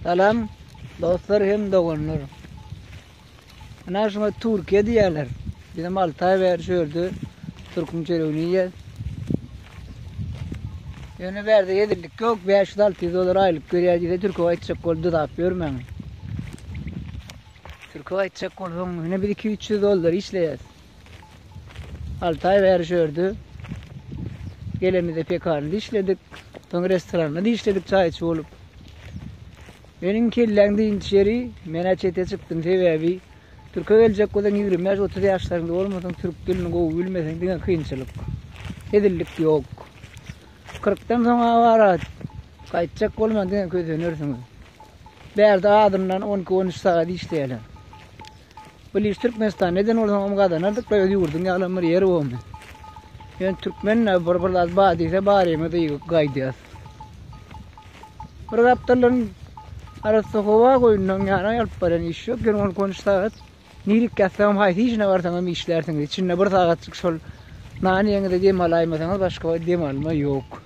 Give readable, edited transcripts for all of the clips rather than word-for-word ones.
Salam dostlar hem doğanlar. Ana şuna Türkiye diyorlar. Bizim Altay versiyonu Türk'ün çevreniye. Yani verdi yedirdik yok 5-6 dolar aylık görüyordu. Türkiye açacak koldu da yapıyorum ben. Türkiye açacak koldu. Yine bir 2-3 dolar işleyeceğiz. Altay versiyonu. Geleni de pek halde işledik. Sonra restoranda da işledik çay içi olup. Benim kirlendi içeri, mena çete çıktım sebebi. Türkiye gelecek olan yürümez, 30 yaşlarında olmadan Türk dilini bilmesen diye kıyınçılık. Edillik yok. 40'tan sonra var, kaçacak olmadan diye kötünürsünüz. Berde adımdan 12-13 saat işleyelim. Polis Türkmenistan neden oradan o kadar nerede böyle yurdun yalanlar yeri olmuyor. Yani Türkmenler barbarlar badiyse bari mi de gaydiyaz. Burada aptalların arası hava koyundan yana yapılan iş yok. Yani onu konuşsak nirik katsam haydi hiç ne varsanız işlersiniz. İçinde bir saat çık sol nani yanında dem alaymasanız başka dem alma yok.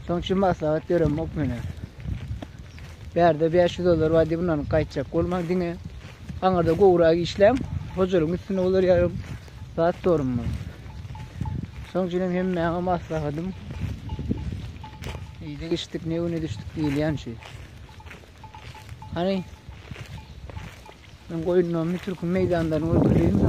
Sonuç için maslahat diyorum yok bana. Berde 500 dolar vadi bundan kaçacak olmak dine. Anarda goğurak işlem. Hocalığın üstüne olur yarım saat sorumlu. Sonuç için hem ben maslahadım. İyi de geçtik ne öne düştük değil yani şey. Hani ben koyunlarımı Türk'ün meydanlarını öldüreyim.